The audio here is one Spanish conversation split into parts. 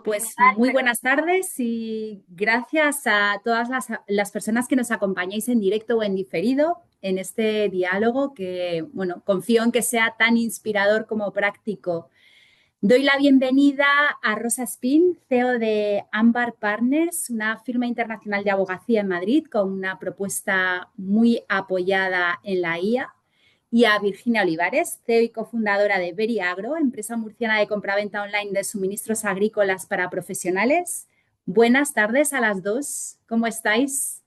Pues muy buenas tardes y gracias a todas las personas que nos acompañáis en directo o en diferido en este diálogo que, bueno, confío en que sea tan inspirador como práctico. Doy la bienvenida a Rosa Spin, CEO de Ámbar Partners, una firma internacional de abogacía en Madrid con una propuesta muy apoyada en la IA, y a Virginia Olivares, CEO y cofundadora de Veriagro, empresa murciana de compraventa online de suministros agrícolas para profesionales. Buenas tardes a las dos. ¿Cómo estáis?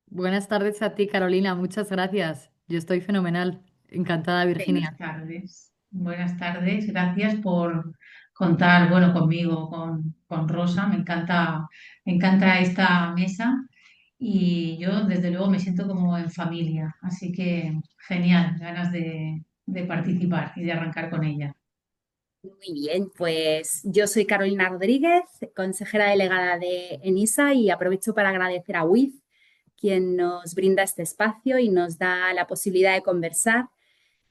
Buenas tardes a ti, Carolina. Muchas gracias. Yo estoy fenomenal. Encantada, Buenas Virginia. tardes. Buenas tardes. Gracias por contar, bueno, conmigo, con Rosa. Me encanta esta mesa y yo, desde luego, me siento como en familia. Así que genial, ganas de participar y de arrancar con ella. Muy bien, pues yo soy Carolina Rodríguez, consejera delegada de ENISA, y aprovecho para agradecer a WIF, quien nos brinda este espacio y nos da la posibilidad de conversar.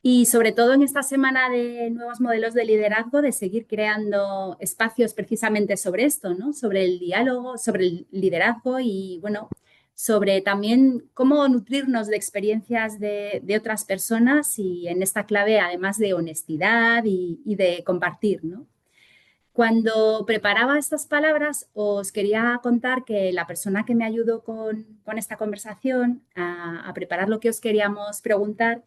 Y sobre todo en esta semana de nuevos modelos de liderazgo, de seguir creando espacios precisamente sobre esto, ¿no? Sobre el diálogo, sobre el liderazgo y, bueno, sobre también cómo nutrirnos de experiencias de otras personas y en esta clave, además de honestidad y de compartir, ¿no? Cuando preparaba estas palabras, os quería contar que la persona que me ayudó con esta conversación a preparar lo que os queríamos preguntar,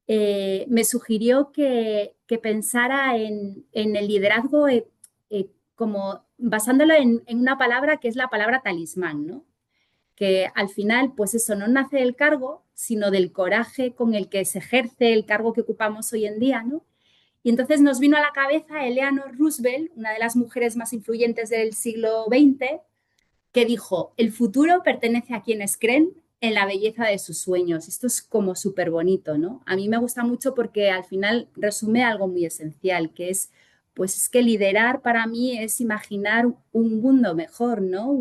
me sugirió que pensara en el liderazgo, como basándolo en una palabra que es la palabra talismán, ¿no? Que al final, pues eso no nace del cargo, sino del coraje con el que se ejerce el cargo que ocupamos hoy en día, ¿no? Y entonces nos vino a la cabeza Eleanor Roosevelt, una de las mujeres más influyentes del siglo XX, que dijo: el futuro pertenece a quienes creen en la belleza de sus sueños. Esto es como súper bonito, ¿no? A mí me gusta mucho porque al final resume algo muy esencial, que es, pues es que liderar para mí es imaginar un mundo mejor, ¿no?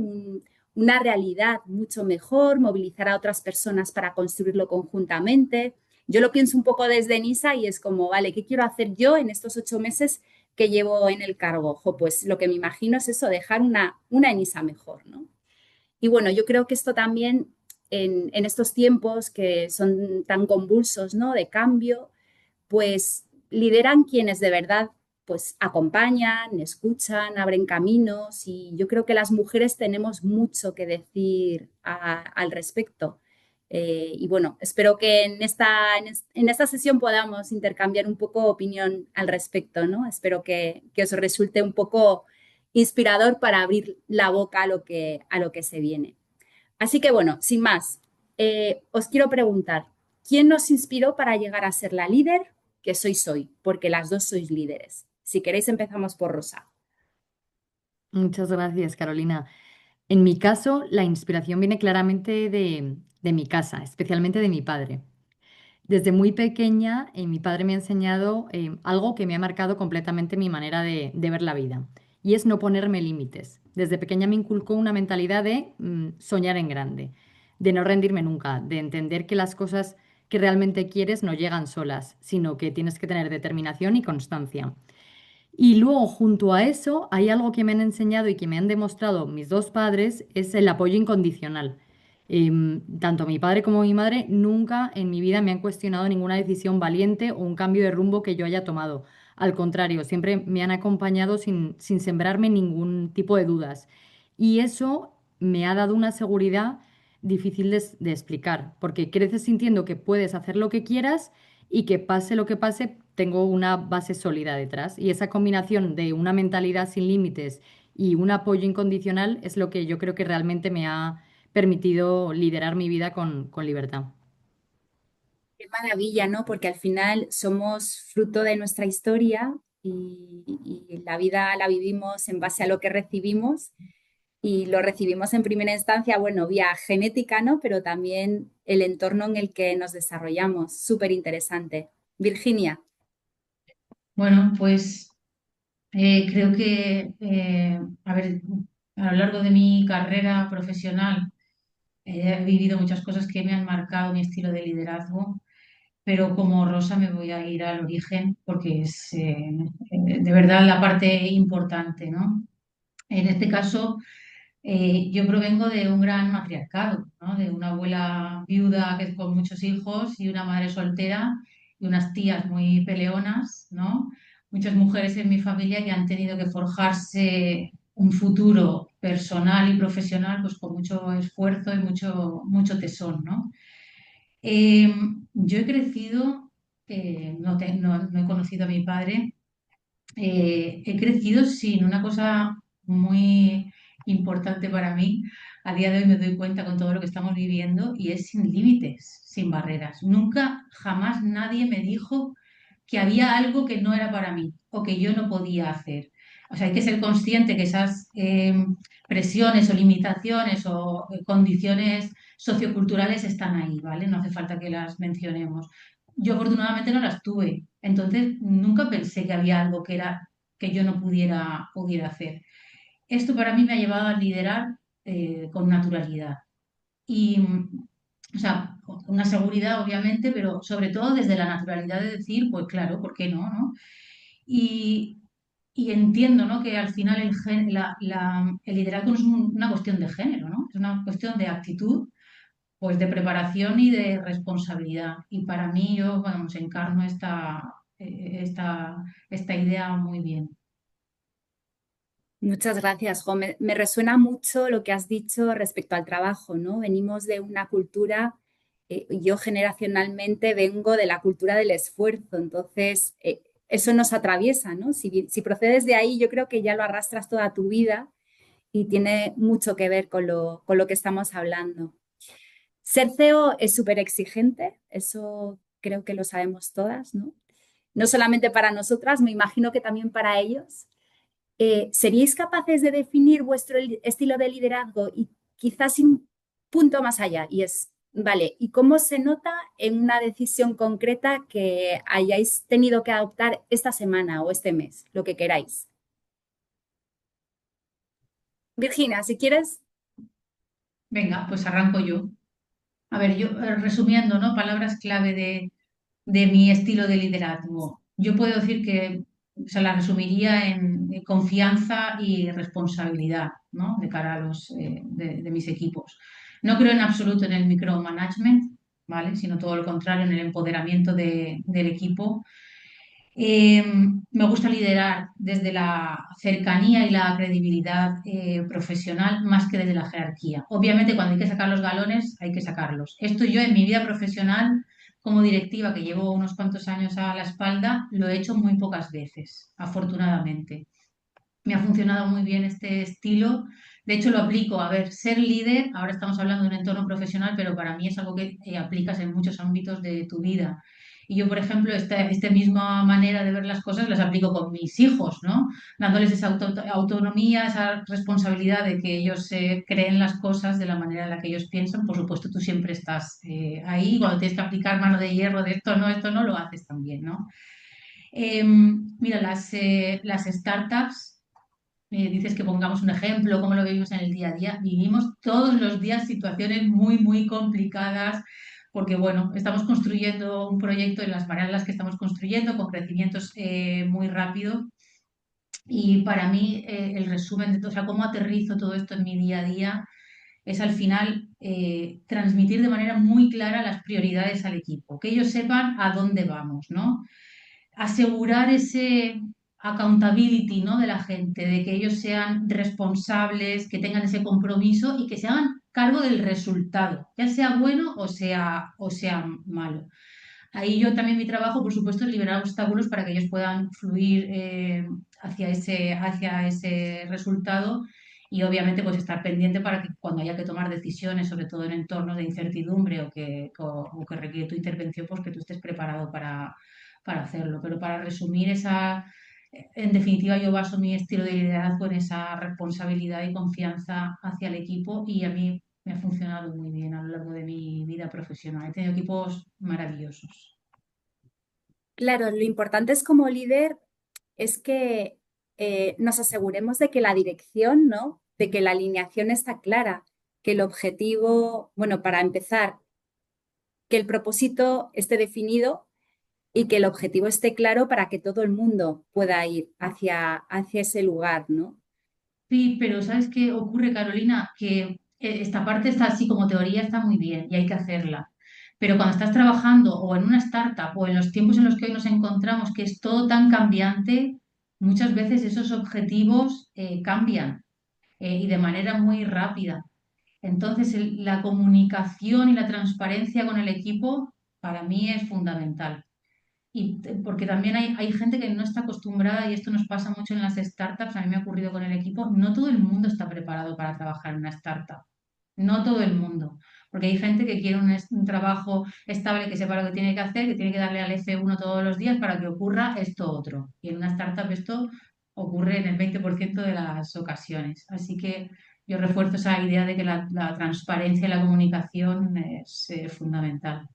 Una realidad mucho mejor, movilizar a otras personas para construirlo conjuntamente. Yo lo pienso un poco desde NISA y es como, vale, ¿qué quiero hacer yo en estos 8 meses que llevo en el cargo? Ojo, pues lo que me imagino es eso, dejar una ENISA mejor, ¿no? Y bueno, yo creo que esto también en estos tiempos que son tan convulsos, ¿no? De cambio, pues lideran quienes de verdad pues acompañan, escuchan, abren caminos, y yo creo que las mujeres tenemos mucho que decir al respecto. Y bueno, espero que en esta sesión podamos intercambiar un poco opinión al respecto, ¿no? Espero que os resulte un poco inspirador para abrir la boca a lo que se viene. Así que bueno, sin más, os quiero preguntar, ¿quién nos inspiró para llegar a ser la líder que sois hoy? Porque las dos sois líderes. Si queréis, empezamos por Rosa. Muchas gracias, Carolina. En mi caso, la inspiración viene claramente de mi casa, especialmente de mi padre. Desde muy pequeña, mi padre me ha enseñado algo que me ha marcado completamente mi manera de ver la vida, y es no ponerme límites. Desde pequeña me inculcó una mentalidad de soñar en grande, de no rendirme nunca, de entender que las cosas que realmente quieres no llegan solas, sino que tienes que tener determinación y constancia. Y luego, junto a eso, hay algo que me han enseñado y que me han demostrado mis dos padres, es el apoyo incondicional. Tanto mi padre como mi madre nunca en mi vida me han cuestionado ninguna decisión valiente o un cambio de rumbo que yo haya tomado. Al contrario, siempre me han acompañado sin sembrarme ningún tipo de dudas. Y eso me ha dado una seguridad difícil de explicar, porque creces sintiendo que puedes hacer lo que quieras y que pase lo que pase, tengo una base sólida detrás. Y esa combinación de una mentalidad sin límites y un apoyo incondicional es lo que yo creo que realmente me ha permitido liderar mi vida con libertad. Qué maravilla, ¿no? Porque al final somos fruto de nuestra historia y la vida la vivimos en base a lo que recibimos, y lo recibimos en primera instancia, bueno, vía genética, ¿no? Pero también el entorno en el que nos desarrollamos. Súper interesante. Virginia. Bueno, pues creo que, a ver, a lo largo de mi carrera profesional he vivido muchas cosas que me han marcado mi estilo de liderazgo pero como Rosa me voy a ir al origen porque es de verdad la parte importante, ¿no? En este caso, yo provengo de un gran matriarcado, ¿no? De una abuela viuda que con muchos hijos y una madre soltera y unas tías muy peleonas, ¿no? Muchas mujeres en mi familia que han tenido que forjarse un futuro personal y profesional pues con mucho esfuerzo y mucho tesón, ¿no? Eh, yo he crecido, no he conocido a mi padre, he crecido sin una cosa muy importante para mí. A día de hoy me doy cuenta con todo lo que estamos viviendo y es sin límites, sin barreras. Nunca, jamás nadie me dijo que había algo que no era para mí o que yo no podía hacer. O sea, hay que ser consciente que esas presiones o limitaciones o condiciones socioculturales están ahí, ¿vale? No hace falta que las mencionemos. Yo afortunadamente no las tuve, entonces nunca pensé que había algo que yo no pudiera hacer. Esto para mí me ha llevado a liderar con naturalidad y, o sea, con una seguridad obviamente, pero sobre todo desde la naturalidad de decir, pues claro, ¿por qué no, no? Y, y entiendo, ¿no? Que al final el liderazgo no es una cuestión de género, ¿no? Es una cuestión de actitud, pues de preparación y de responsabilidad. Y para mí yo, vamos, encarno esta idea muy bien. Muchas gracias, Jo. Me resuena mucho lo que has dicho respecto al trabajo, ¿no? Venimos de una cultura, yo generacionalmente vengo de la cultura del esfuerzo, entonces eso nos atraviesa, ¿no? Si procedes de ahí, yo creo que ya lo arrastras toda tu vida y tiene mucho que ver con lo que estamos hablando. Ser CEO es súper exigente, eso creo que lo sabemos todas, ¿no? No solamente para nosotras, me imagino que también para ellos. ¿Seríais capaces de definir vuestro estilo de liderazgo y quizás un punto más allá? Y es, vale, ¿y cómo se nota en una decisión concreta que hayáis tenido que adoptar esta semana o este mes, lo que queráis? Virginia, si quieres. Venga, pues arranco yo. A ver, yo resumiendo, ¿no? Palabras clave de mi estilo de liderazgo. Yo puedo decir que se la resumiría en confianza y responsabilidad, ¿no? De cara a de mis equipos. No creo en absoluto en el micromanagement, ¿vale? Sino todo lo contrario, en el empoderamiento del equipo. Me gusta liderar desde la cercanía y la credibilidad profesional más que desde la jerarquía. Obviamente, cuando hay que sacar los galones, hay que sacarlos. Esto yo en mi vida profesional, como directiva, que llevo unos cuantos años a la espalda, lo he hecho muy pocas veces, afortunadamente. Me ha funcionado muy bien este estilo. De hecho, lo aplico. A ver, ser líder, ahora estamos hablando de un entorno profesional, pero para mí es algo que aplicas en muchos ámbitos de tu vida. Y yo, por ejemplo, esta misma manera de ver las cosas las aplico con mis hijos, ¿no? Dándoles esa autonomía, esa responsabilidad de que ellos creen las cosas de la manera en la que ellos piensan. Por supuesto, tú siempre estás ahí. Cuando tienes que aplicar mano de hierro de esto no, lo haces también, ¿no? Mira, las startups dices que pongamos un ejemplo, cómo lo vivimos en el día a día. Vivimos todos los días situaciones muy complicadas porque, bueno, estamos construyendo un proyecto en las maneras en las que estamos construyendo, con crecimientos muy rápidos. Y para mí el resumen de todo, o sea, cómo aterrizo todo esto en mi día a día es al final transmitir de manera muy clara las prioridades al equipo, que ellos sepan a dónde vamos, ¿no? Asegurar ese accountability, ¿no? De la gente, de que ellos sean responsables, que tengan ese compromiso y que se hagan cargo del resultado, ya sea bueno o sea malo. Ahí yo también mi trabajo, por supuesto, es liberar obstáculos para que ellos puedan fluir hacia ese resultado y obviamente pues estar pendiente para que cuando haya que tomar decisiones, sobre todo en entornos de incertidumbre o que requiere tu intervención, pues que tú estés preparado para hacerlo. Pero para resumir en definitiva yo baso mi estilo de liderazgo en esa responsabilidad y confianza hacia el equipo y a mí me ha funcionado muy bien a lo largo de mi vida profesional. He tenido equipos maravillosos. Claro, lo importante es como líder es que nos aseguremos de que la dirección, ¿no? De que la alineación está clara, que el objetivo, bueno, para empezar, que el propósito esté definido y que el objetivo esté claro para que todo el mundo pueda ir hacia ese lugar, ¿no? Sí, pero ¿sabes qué ocurre, Carolina? Que esta parte está así como teoría, está muy bien y hay que hacerla. Pero cuando estás trabajando o en una startup o en los tiempos en los que hoy nos encontramos, que es todo tan cambiante, muchas veces esos objetivos cambian y de manera muy rápida. Entonces, la comunicación y la transparencia con el equipo para mí es fundamental. Porque también hay gente que no está acostumbrada, y esto nos pasa mucho en las startups, a mí me ha ocurrido con el equipo, no todo el mundo está preparado para trabajar en una startup, no todo el mundo, porque hay gente que quiere un trabajo estable, que sepa lo que tiene que hacer, que tiene que darle al F1 todos los días para que ocurra esto otro. Y en una startup esto ocurre en el 20% de las ocasiones. Así que yo refuerzo esa idea de que la transparencia y la comunicación es fundamental.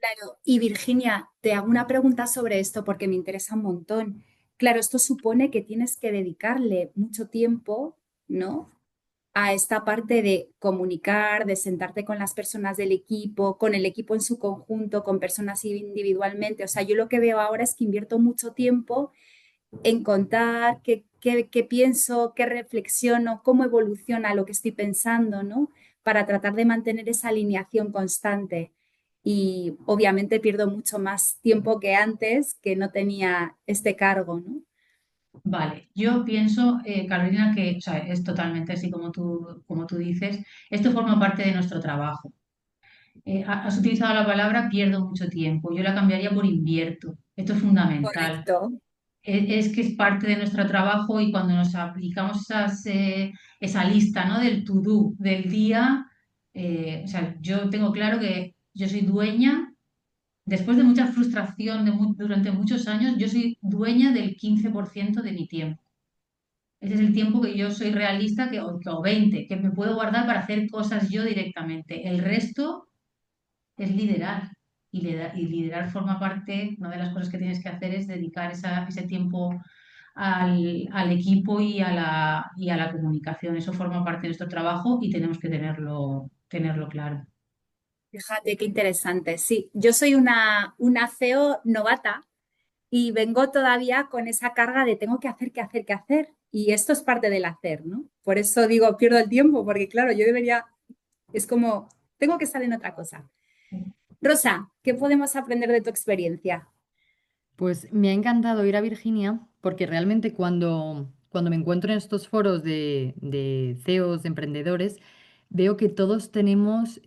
Claro, y Virginia, te hago una pregunta sobre esto porque me interesa un montón. Claro, esto supone que tienes que dedicarle mucho tiempo, ¿no? A esta parte de comunicar, de sentarte con las personas del equipo, con el equipo en su conjunto, con personas individualmente. O sea, yo lo que veo ahora es que invierto mucho tiempo en contar qué pienso, qué reflexiono, cómo evoluciona lo que estoy pensando, ¿no? Para tratar de mantener esa alineación constante. Y obviamente pierdo mucho más tiempo que antes, que no tenía este cargo, ¿no? Vale, yo pienso, Carolina, que o sea, es totalmente así como tú dices, esto forma parte de nuestro trabajo. Has utilizado la palabra pierdo mucho tiempo, yo la cambiaría por invierto. Esto es fundamental. Correcto. Es que es parte de nuestro trabajo y cuando nos aplicamos esa lista, ¿no? Del to-do del día, o sea, yo tengo claro que yo soy dueña. Después de mucha frustración durante muchos años, yo soy dueña del 15% de mi tiempo. Ese es el tiempo que yo soy realista, o 20, que me puedo guardar para hacer cosas yo directamente. El resto es liderar. Y liderar forma parte, una de las cosas que tienes que hacer es dedicar ese tiempo al equipo y a la comunicación. Eso forma parte de nuestro trabajo y tenemos que tenerlo claro. Fíjate qué interesante. Sí, yo soy una CEO novata y vengo todavía con esa carga de tengo que hacer, que hacer, que hacer. Y esto es parte del hacer, ¿no? Por eso digo, pierdo el tiempo, porque claro, yo debería, es como, tengo que estar en otra cosa. Rosa, ¿qué podemos aprender de tu experiencia? Pues me ha encantado ir a Virginia porque realmente cuando me encuentro en estos foros de CEOs, de emprendedores, veo que todos tenemos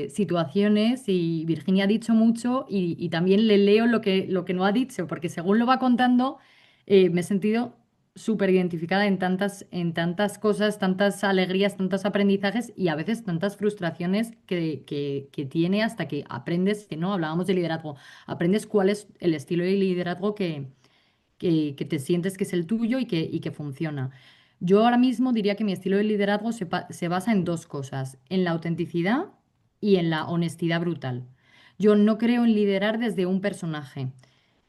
situaciones y Virginia ha dicho mucho y también le leo lo que no ha dicho porque según lo va contando me he sentido súper identificada en tantas cosas, tantas alegrías, tantos aprendizajes y a veces tantas frustraciones que tiene hasta que aprendes, que no, hablábamos de liderazgo, aprendes cuál es el estilo de liderazgo que te sientes que es el tuyo y que funciona. Yo ahora mismo diría que mi estilo de liderazgo se basa en dos cosas, en la autenticidad y en la honestidad brutal. Yo no creo en liderar desde un personaje,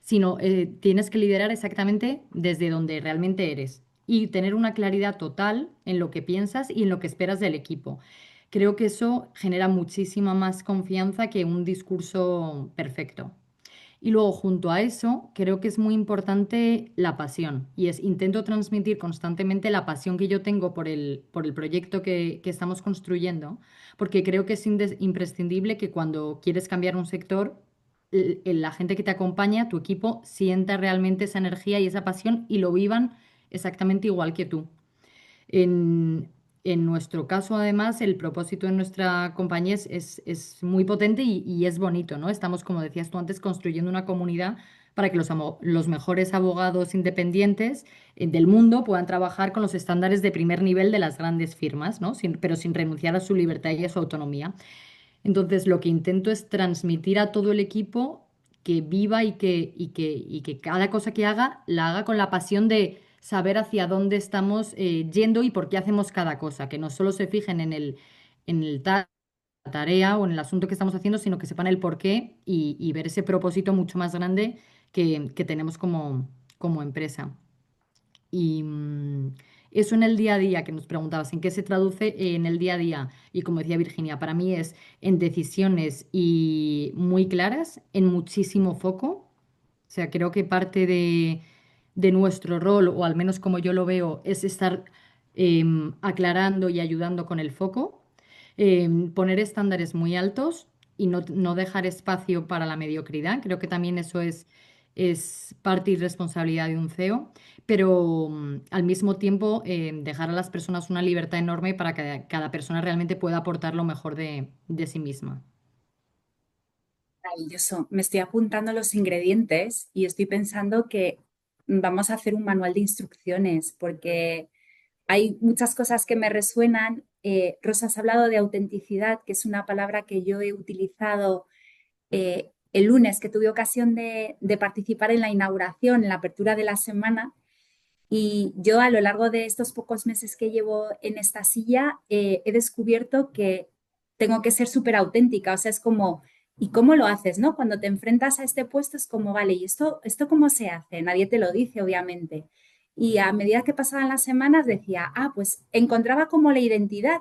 sino tienes que liderar exactamente desde donde realmente eres y tener una claridad total en lo que piensas y en lo que esperas del equipo. Creo que eso genera muchísima más confianza que un discurso perfecto. Y luego, junto a eso, creo que es muy importante la pasión. Y intento transmitir constantemente la pasión que yo tengo por el proyecto que estamos construyendo, porque creo que es imprescindible que cuando quieres cambiar un sector, la gente que te acompaña, tu equipo, sienta realmente esa energía y esa pasión y lo vivan exactamente igual que tú. En nuestro caso, además, el propósito de nuestra compañía es muy potente y es bonito, ¿no? Estamos, como decías tú antes, construyendo una comunidad para que los mejores abogados independientes del mundo puedan trabajar con los estándares de primer nivel de las grandes firmas, ¿no? Pero sin renunciar a su libertad y a su autonomía. Entonces, lo que intento es transmitir a todo el equipo que viva y que cada cosa que haga la haga con la pasión de saber hacia dónde estamos yendo y por qué hacemos cada cosa, que no solo se fijen en la tarea o en el asunto que estamos haciendo, sino que sepan el porqué y ver ese propósito mucho más grande que tenemos como empresa. Y Eso en el día a día, que nos preguntabas, ¿en qué se traduce en el día a día? Y como decía Virginia, para mí es en decisiones y muy claras, en muchísimo foco. O sea, creo que parte de nuestro rol, o al menos como yo lo veo, es estar aclarando y ayudando con el foco, poner estándares muy altos y no dejar espacio para la mediocridad. Creo que también eso es parte y responsabilidad de un CEO, pero al mismo tiempo dejar a las personas una libertad enorme para que cada persona realmente pueda aportar lo mejor de sí misma. Maravilloso. Me estoy apuntando los ingredientes y estoy pensando que vamos a hacer un manual de instrucciones porque hay muchas cosas que me resuenan. Rosa, has hablado de autenticidad, que es una palabra que yo he utilizado el lunes que tuve ocasión de participar en la inauguración, en la apertura de la semana. Y yo a lo largo de estos pocos meses que llevo en esta silla he descubierto que tengo que ser súper auténtica. O sea, es como, ¿y cómo lo haces, no? Cuando te enfrentas a este puesto es como, vale, ¿y esto cómo se hace? Nadie te lo dice, obviamente. Y a medida que pasaban las semanas decía, pues encontraba como la identidad.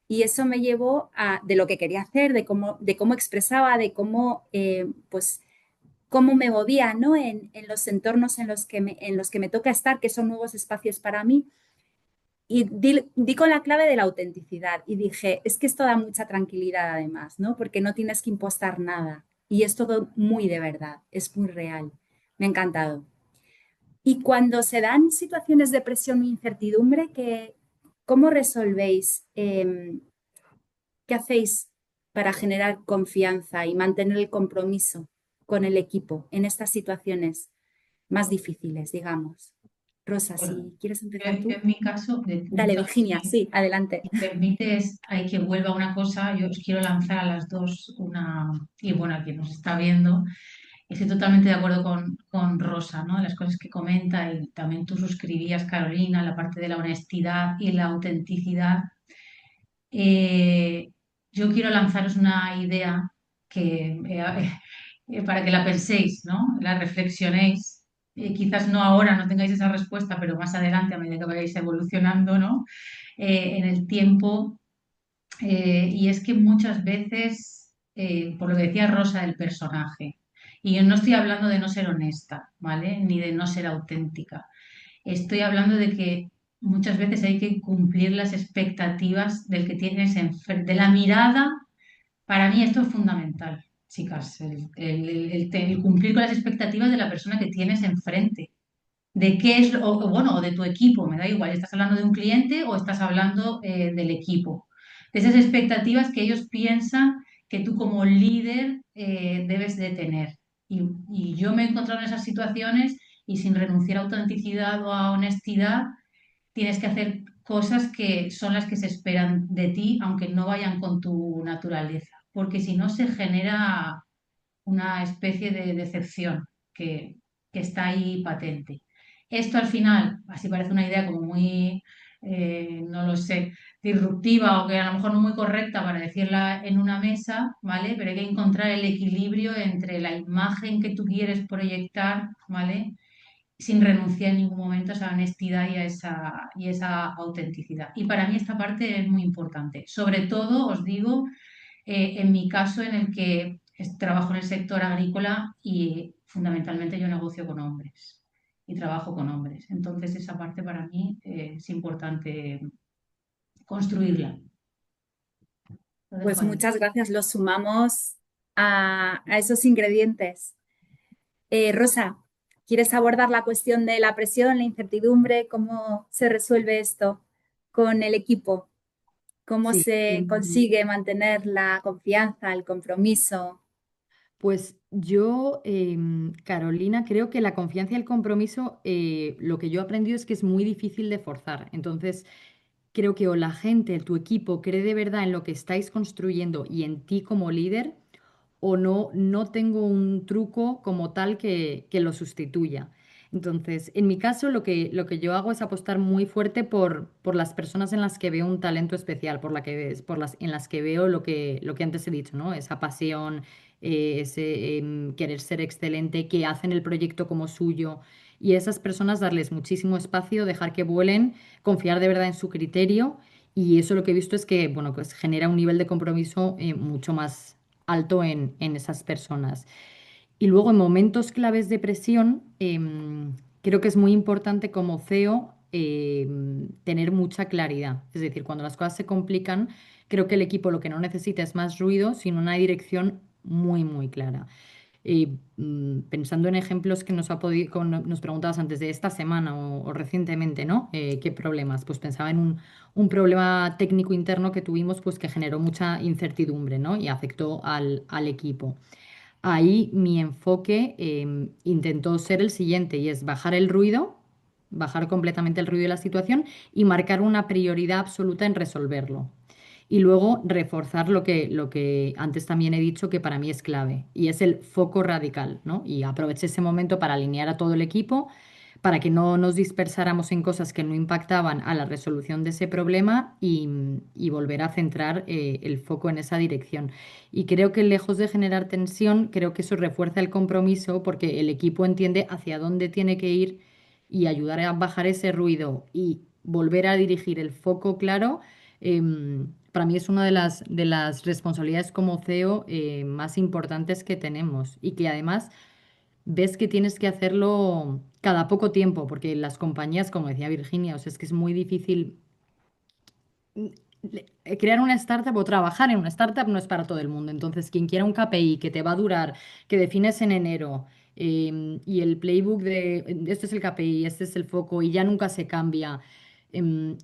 Y eso me llevó de lo que quería hacer, de cómo expresaba, de cómo, pues, cómo me movía, ¿no? En los entornos en los que me toca estar, que son nuevos espacios para mí. Y di con la clave de la autenticidad y dije, es que esto da mucha tranquilidad además, ¿no? Porque no tienes que impostar nada y es todo muy de verdad, es muy real. Me ha encantado. Y cuando se dan situaciones de presión e incertidumbre, ¿cómo resolvéis? ¿Qué hacéis para generar confianza y mantener el compromiso con el equipo en estas situaciones más difíciles, digamos? Rosa, Bueno, si quieres empezar yo tú. en mi caso, Dale, Virginia, sí, adelante. si me permites, hay que vuelva una cosa, yo os quiero lanzar a las dos una, y bueno, a quien nos está viendo, estoy totalmente de acuerdo con Rosa, ¿no? Las cosas que comenta y también tú suscribías, Carolina, la parte de la honestidad y la autenticidad. Eh, yo quiero lanzaros una idea que, para que la penséis, ¿no? La reflexionéis. Quizás no ahora, no tengáis esa respuesta, pero más adelante, a medida que vayáis evolucionando, ¿no? En el tiempo. Y es que muchas veces, por lo que decía Rosa del personaje, y yo no estoy hablando de no ser honesta, ¿vale? Ni de no ser auténtica. Estoy hablando de que muchas veces hay que cumplir las expectativas del que tienes enfrente, de la mirada. Para mí esto es fundamental, chicas, el cumplir con las expectativas de la persona que tienes enfrente. De qué es, o bueno, o de tu equipo, me da igual, estás hablando de un cliente o estás hablando del equipo. De esas expectativas que ellos piensan que tú como líder debes de tener. Y yo me he encontrado en esas situaciones y sin renunciar a autenticidad o a honestidad, tienes que hacer cosas que son las que se esperan de ti, aunque no vayan con tu naturaleza, porque si no se genera una especie de decepción que, que está ahí patente. Esto al final, así parece una idea como muy, no lo sé, disruptiva o que a lo mejor no muy correcta para decirla en una mesa, ¿vale? Pero hay que encontrar el equilibrio entre la imagen que tú quieres proyectar, ¿vale? Sin renunciar en ningún momento a esa honestidad y esa autenticidad. Y para mí esta parte es muy importante. Sobre todo, os digo, en mi caso en el que trabajo en el sector agrícola y fundamentalmente yo negocio con hombres y trabajo con hombres. Entonces esa parte para mí es importante construirla. Lo dejo Pues ahí. muchas gracias, los sumamos a esos ingredientes. Rosa, ¿quieres abordar la cuestión de la presión, la incertidumbre? ¿Cómo se resuelve esto con el equipo? ¿Cómo Sí. se consigue mantener la confianza, el compromiso? Pues yo, Carolina, creo que la confianza y el compromiso, lo que yo he aprendido es que es muy difícil de forzar. Entonces, creo que o la gente, tu equipo, cree de verdad en lo que estáis construyendo y en ti como líder, o no tengo un truco como tal que lo sustituya. Entonces, en mi caso, lo que yo hago es apostar muy fuerte por las personas en las que veo un talento especial, en las que veo lo que antes he dicho, ¿no? Esa pasión, ese querer ser excelente, que hacen el proyecto como suyo y a esas personas darles muchísimo espacio, dejar que vuelen, confiar de verdad en su criterio y eso lo que he visto es que, bueno, pues genera un nivel de compromiso mucho más alto en esas personas. Y luego en momentos claves de presión, creo que es muy importante como CEO tener mucha claridad. Es decir, cuando las cosas se complican, creo que el equipo lo que no necesita es más ruido, sino una dirección muy, muy clara. Pensando en ejemplos que nos ha podido, como nos preguntabas antes de esta semana o recientemente, ¿no? ¿Qué problemas? Pues pensaba en un problema técnico interno que tuvimos, pues que generó mucha incertidumbre, ¿no? Y afectó al equipo. Ahí mi enfoque intentó ser el siguiente y es bajar el ruido, bajar completamente el ruido de la situación y marcar una prioridad absoluta en resolverlo. Y luego reforzar lo que antes también he dicho que para mí es clave y es el foco radical, ¿no? Y aproveché ese momento para alinear a todo el equipo, para que no nos dispersáramos en cosas que no impactaban a la resolución de ese problema y volver a centrar el foco en esa dirección. Y creo que lejos de generar tensión, creo que eso refuerza el compromiso porque el equipo entiende hacia dónde tiene que ir y ayudar a bajar ese ruido y volver a dirigir el foco claro. Para mí es una de las responsabilidades como CEO más importantes que tenemos y que además ves que tienes que hacerlo cada poco tiempo, porque las compañías, como decía Virginia, o sea, es que es muy difícil crear una startup o trabajar en una startup no es para todo el mundo. Entonces, quien quiera un KPI que te va a durar, que defines en enero, y el playbook de este es el KPI, este es el foco y ya nunca se cambia,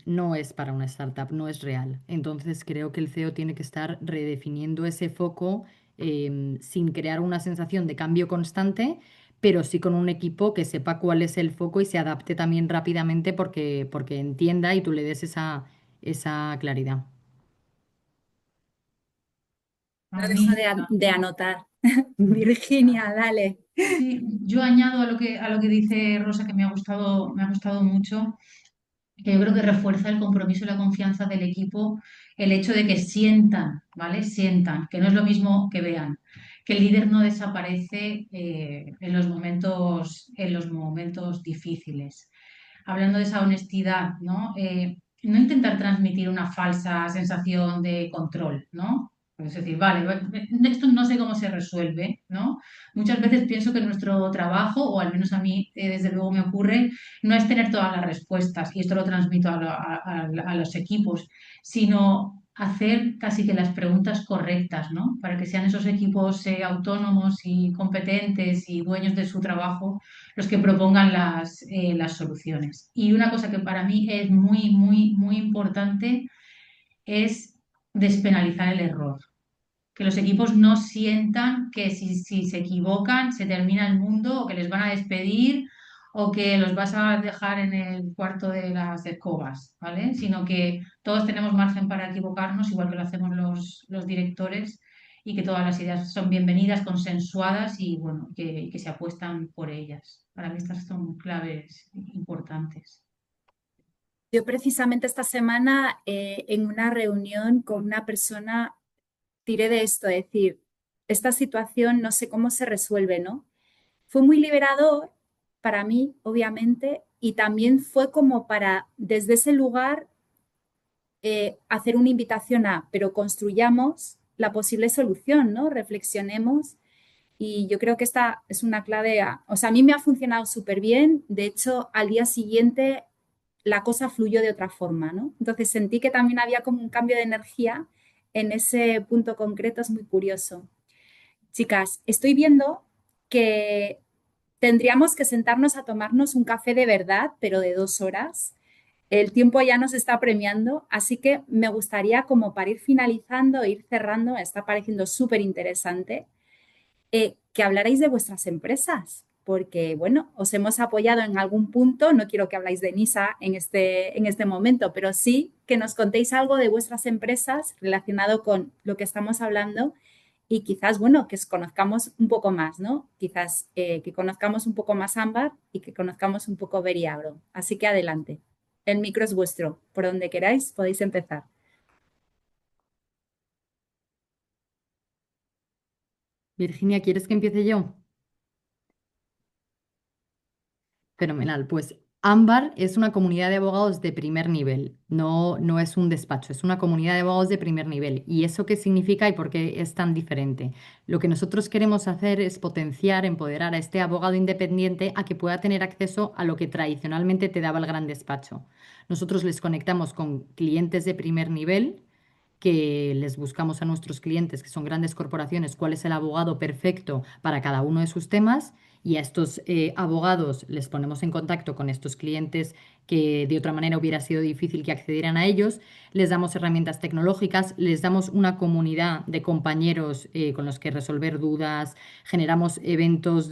no es para una startup, no es real. Entonces, creo que el CEO tiene que estar redefiniendo ese foco sin crear una sensación de cambio constante. Pero sí con un equipo que sepa cuál es el foco y se adapte también rápidamente porque entienda y tú le des esa claridad. No A dejo mí, de anotar. Virginia, dale. sí, yo añado a lo que dice Rosa, que me ha gustado mucho, que yo creo que refuerza el compromiso y la confianza del equipo, el hecho de que sientan, ¿vale? Sientan, que no es lo mismo que vean, que el líder no desaparece en los momentos difíciles. Hablando de esa honestidad, ¿no? No intentar transmitir una falsa sensación de control, ¿no? Es decir, vale, esto no sé cómo se resuelve, ¿no? Muchas veces pienso que nuestro trabajo, o al menos a mí desde luego me ocurre, no es tener todas las respuestas, y esto lo transmito a los equipos, sino hacer casi que las preguntas correctas, ¿no? Para que sean esos equipos autónomos y competentes y dueños de su trabajo los que propongan las soluciones. Y una cosa que para mí es muy, muy, muy importante es despenalizar el error. Que los equipos no sientan que si se equivocan se termina el mundo o que les van a despedir o que los vas a dejar en el cuarto de las escobas, ¿vale? Sino que todos tenemos margen para equivocarnos, igual que lo hacemos los directores, y que todas las ideas son bienvenidas, consensuadas y bueno, que se apuestan por ellas. Para mí estas son claves importantes. Yo precisamente esta semana en una reunión con una persona tiré de esto, es decir, esta situación no sé cómo se resuelve, ¿no? Fue muy liberador para mí, obviamente, y también fue como para, desde ese lugar, hacer una invitación a, pero construyamos la posible solución, ¿no? Reflexionemos. Y yo creo que esta es una clave, o sea, a mí me ha funcionado súper bien. De hecho, al día siguiente la cosa fluyó de otra forma, ¿no? Entonces sentí que también había como un cambio de energía en ese punto concreto, es muy curioso. Chicas, estoy viendo que tendríamos que sentarnos a tomarnos un café de verdad, pero de 2 horas. El tiempo ya nos está premiando, así que me gustaría como para ir finalizando, ir cerrando, me está pareciendo súper interesante, que hablarais de vuestras empresas, porque bueno, os hemos apoyado en algún punto, no quiero que habláis de NISA en este momento, pero sí que nos contéis algo de vuestras empresas relacionado con lo que estamos hablando y quizás, bueno, que os conozcamos un poco más, ¿no? Quizás que conozcamos un poco más Ámbar y que conozcamos un poco Veriagro. Así que adelante. El micro es vuestro. Por donde queráis podéis empezar. Virginia, ¿quieres que empiece yo? Fenomenal. Pues Ámbar es una comunidad de abogados de primer nivel, no es un despacho, es una comunidad de abogados de primer nivel. ¿Y eso qué significa y por qué es tan diferente? Lo que nosotros queremos hacer es potenciar, empoderar a este abogado independiente a que pueda tener acceso a lo que tradicionalmente te daba el gran despacho. Nosotros les conectamos con clientes de primer nivel, que les buscamos a nuestros clientes, que son grandes corporaciones, cuál es el abogado perfecto para cada uno de sus temas, y a estos abogados les ponemos en contacto con estos clientes que de otra manera hubiera sido difícil que accedieran a ellos. Les damos herramientas tecnológicas, les damos una comunidad de compañeros con los que resolver dudas, generamos eventos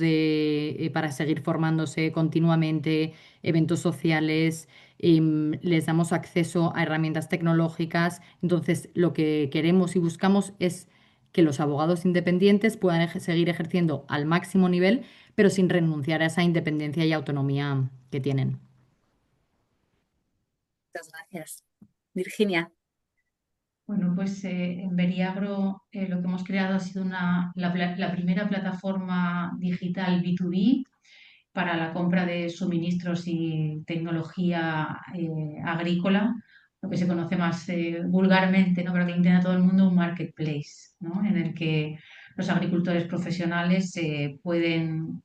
para seguir formándose continuamente, eventos sociales, les damos acceso a herramientas tecnológicas. Entonces, lo que queremos y buscamos es que los abogados independientes puedan seguir ejerciendo al máximo nivel, pero sin renunciar a esa independencia y autonomía que tienen. Muchas gracias. Virginia. Bueno, pues en Veriagro lo que hemos creado ha sido la primera plataforma digital B2B para la compra de suministros y tecnología agrícola, lo que se conoce más vulgarmente, ¿no? Para que lo entienda todo el mundo, un marketplace, ¿no? En el que los agricultores profesionales pueden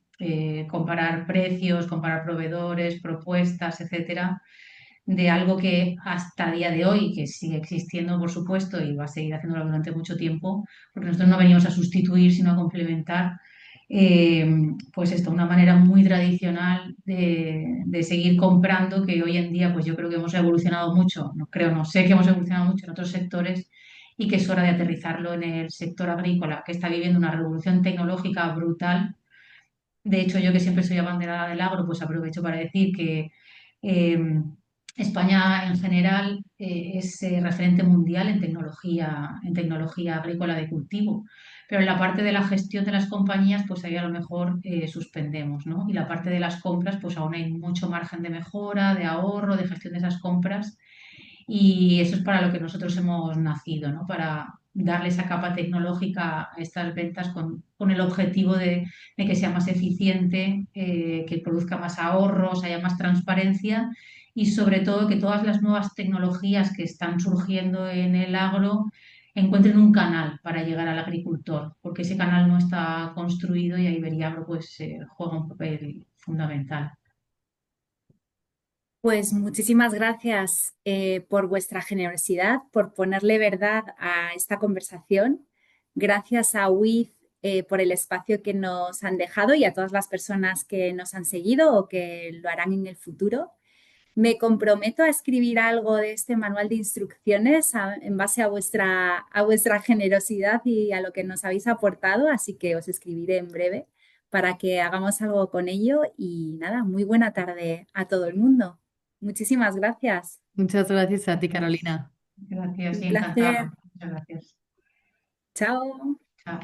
comparar precios, comparar proveedores, propuestas, etcétera, de algo que hasta día de hoy, que sigue existiendo, por supuesto, y va a seguir haciéndolo durante mucho tiempo, porque nosotros no venimos a sustituir, sino a complementar, pues esto, una manera muy tradicional de seguir comprando, que hoy en día, pues yo creo que hemos evolucionado mucho, no creo, no sé que hemos evolucionado mucho en otros sectores y que es hora de aterrizarlo en el sector agrícola, que está viviendo una revolución tecnológica brutal. De hecho, yo que siempre soy abanderada del agro, pues aprovecho para decir que eh, España en general es referente mundial en tecnología agrícola de cultivo, pero en la parte de la gestión de las compañías, pues ahí a lo mejor suspendemos, ¿no? Y la parte de las compras, pues aún hay mucho margen de mejora, de ahorro, de gestión de esas compras y eso es para lo que nosotros hemos nacido, ¿no? Para darle esa capa tecnológica a estas ventas con el objetivo de que sea más eficiente, que produzca más ahorros, haya más transparencia y sobre todo que todas las nuevas tecnologías que están surgiendo en el agro encuentren un canal para llegar al agricultor, porque ese canal no está construido y ahí Veriagro pues juega un papel fundamental. Pues muchísimas gracias por vuestra generosidad, por ponerle verdad a esta conversación. Gracias a WIZ por el espacio que nos han dejado y a todas las personas que nos han seguido o que lo harán en el futuro. Me comprometo a escribir algo de este manual de instrucciones en base a vuestra generosidad y a lo que nos habéis aportado, así que os escribiré en breve para que hagamos algo con ello y nada, muy buena tarde a todo el mundo. Muchísimas gracias. Muchas gracias a ti, Gracias. Carolina. Gracias Un y placer. encantada. Muchas gracias. Chao. Chao.